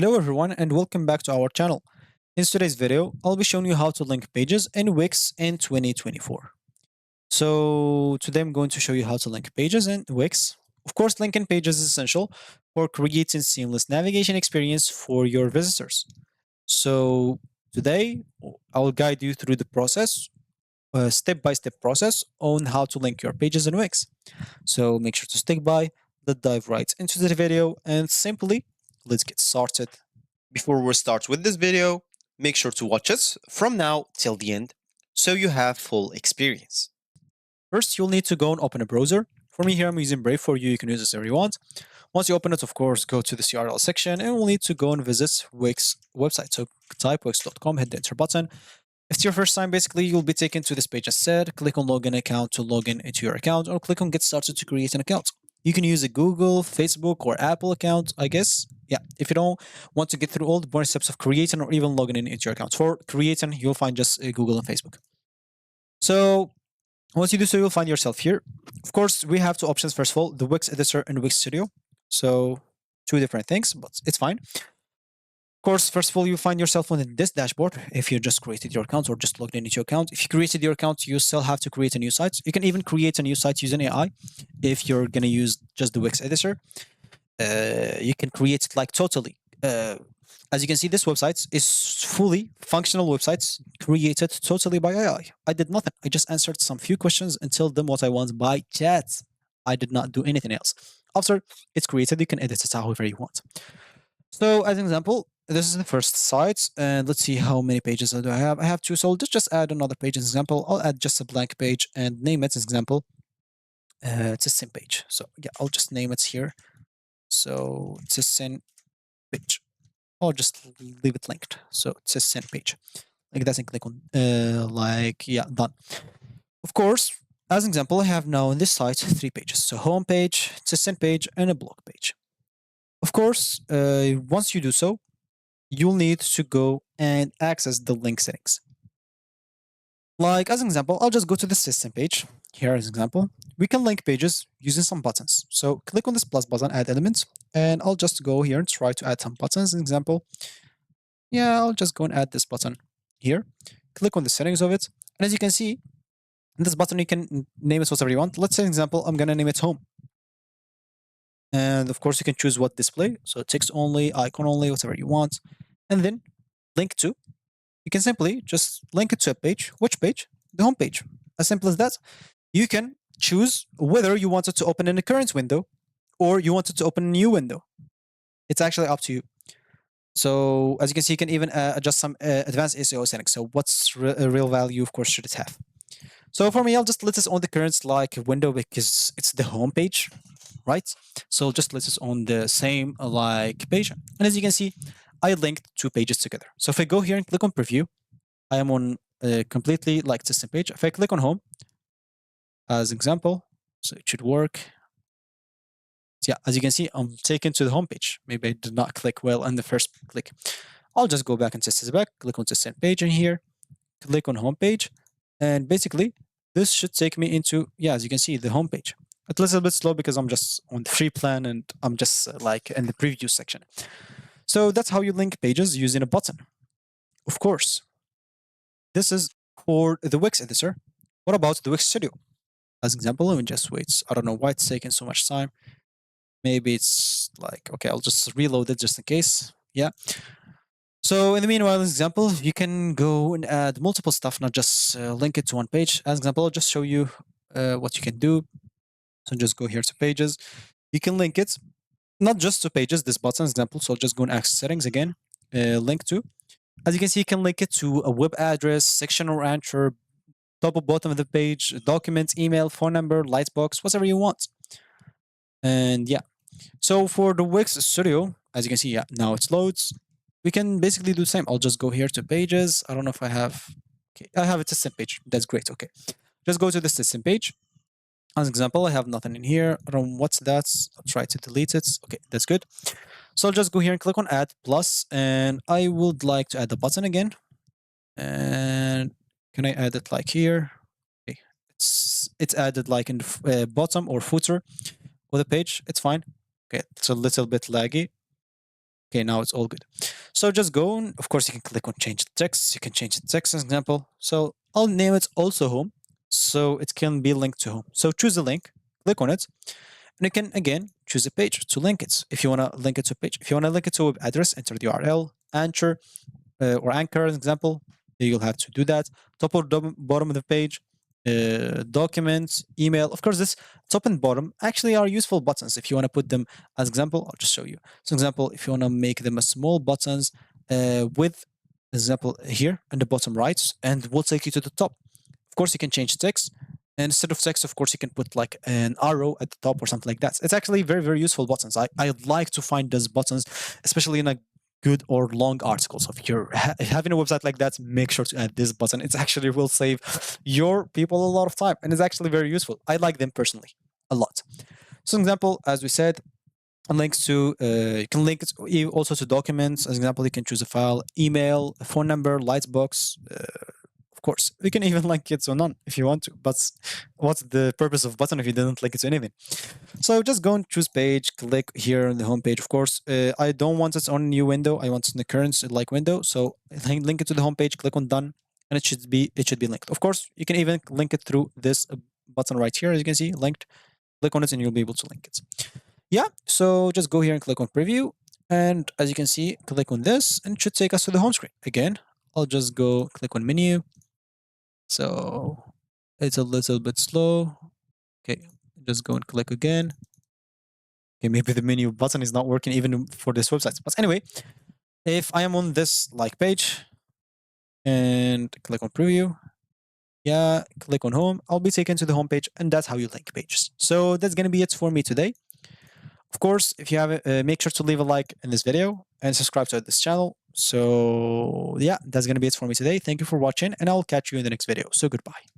Hello everyone and welcome back to our channel. In today's video, I'll be showing you how to link pages in Wix in 2024. So today I'm going to show you how to link pages in Wix. Of course, linking pages is essential for creating seamless navigation experience for your visitors. So today I'll guide you through the process, step-by-step process on how to link your pages in Wix. So make sure to stick by, let's dive right into the video and simply let's get started. Before we start with this video, make sure to watch us from now till the end so you have full experience. First, you'll need to go and open a browser. For me here, I'm using Brave. For you, you can use this if you want. Once you open it, of course, go to the URL section and we'll need to go and visit Wix website. So type wix.com, hit the enter button. If it's your first time, basically, you'll be taken to this page as said. Click on login account to log in into your account or click on get started to create an account. You can use a Google, Facebook, or Apple account, I guess. Yeah, if you don't want to get through all the boring steps of creating or even logging in into your account. For creating, you'll find just Google and Facebook. So once you do so, you'll find yourself here. Of course, we have two options. First of all, the Wix Editor and Wix Studio. So two different things, but it's fine. Of course, first of all, you find yourself on this dashboard if you just created your account or just logged into your account. If you created your account, you still have to create a new site. You can even create a new site using AI if you're going to use just the Wix editor. You can create it like totally. As you can see, this website is fully functional websites created totally by AI. I did nothing. I just answered some few questions and told them what I want by chat. I did not do anything else. After it's created, you can edit it however you want. So as an example, this is the first site, and let's see how many pages do I have. I have two, so let's just add another page as example. I'll add just a blank page and name it as example. It's a sim page. So yeah, I'll just name it here. So it's a sim page. I'll just leave it linked. So it's a sim page. Like that and click on yeah, done. Of course, as an example, I have now on this site 3 pages. So home page, it's a sim page, and a blog page. Of course, once you do so, you'll need to go and access the link settings. Like as an example, I'll just go to the system page. Here as an example, we can link pages using some buttons. So click on this plus button, add elements, and I'll just go here and try to add some buttons. An example, yeah, I'll just go and add this button here. Click on the settings of it, and as you can see, in this button you can name it whatever you want. Let's say, example, I'm gonna name it home. And of course, you can choose what display. So text only, icon only, whatever you want. And then link to. You can simply just link it to a page. Which page? The home page. As simple as that. You can choose whether you want it to open in a current window or you want it to open a new window. It's actually up to you. So as you can see, you can even adjust some advanced SEO settings. So what's real value, of course, should it have? So for me, I'll just let this on the current like window because it's the home page, right? So just let this on the same like page. And as you can see, I linked 2 pages together. So if I go here and click on preview, I am on completely like system page. If I click on home, as example, so it should work. So yeah, as you can see, I'm taken to the home page. Maybe I did not click well on the first click. I'll just go back and test this back, click on system page in here, click on home page, and basically this should take me into, yeah, as you can see, the home page. It's a little bit slow because I'm just on the free plan and I'm just like in the preview section. So that's how you link pages using a button. Of course, this is for the Wix editor. What about the Wix Studio? As example, let me just wait. I don't know why it's taking so much time. Maybe it's like, okay, I'll just reload it just in case. Yeah. So in the meanwhile, as example, you can go and add multiple stuff, not just link it to one page. As example, I'll just show you what you can do. So just go here to pages. You can link it, not just to pages, this button example. So just go and access settings again, link to. As you can see, you can link it to a web address, section or answer, top or bottom of the page, document, email, phone number, lightbox, whatever you want. And yeah, so for the Wix Studio, as you can see, yeah, now it loads. We can basically do the same. I'll just go here to pages. I don't know if I have, okay, I have a system page. That's great. Okay, just go to the system page. As an example, I have nothing in here. I don't know what's that. I'll try to delete it. Okay, that's good. So I'll just go here and click on add plus, and I would like to add the button again. And can I add it like here? Okay, it's added like in the bottom or footer of the page. It's fine. Okay, it's a little bit laggy. Okay, now it's all good. So just go and of course you can click on change the text. You can change the text as an example. So I'll name it also home. So it can be linked to home. So choose a link, click on it, and you can again choose a page to link it. If you want to link it to a page, if you want to link it to a web address, enter the URL, Anchor or Anchor as an example. You'll have to do that. Top or bottom of the page, documents, email. Of course, this top and bottom actually are useful buttons. If you want to put them as example, I'll just show you. So example, if you want to make them a small buttons with example here in the bottom right, and we'll take you to the top. Of course, you can change text. And instead of text, of course, you can put like an arrow at the top or something like that. It's actually very, very useful buttons. I like to find those buttons, especially in a good or long articles. If you're having a website like that, make sure to add this button. It actually will save your people a lot of time, and it's actually very useful. I like them personally a lot. So, example, as we said, links to you can link it also to documents. As example, you can choose a file, email, a phone number, Lightbox. Of course, you can even link it to none if you want to. But what's the purpose of button if you didn't link it to anything? So just go and choose page, click here on the home page. Of course, I don't want it on a new window. I want it in the current like window. So link it to the home page, click on done, and it should be linked. Of course, you can even link it through this button right here. As you can see, linked. Click on it and you'll be able to link it. Yeah, so just go here and click on preview. And as you can see, click on this and it should take us to the home screen. Again, I'll just go click on menu. So it's a little bit slow. Okay, just go and click again. Okay, maybe the menu button is not working even for this website. But anyway, if I am on this like page and click on preview, yeah, click on home, I'll be taken to the home page, and that's how you link pages. So that's gonna be it for me today. Of course, if you have it, make sure to leave a like in this video and subscribe to this channel. So yeah, that's gonna be it for me today. Thank you for watching, and I'll catch you in the next video. So goodbye.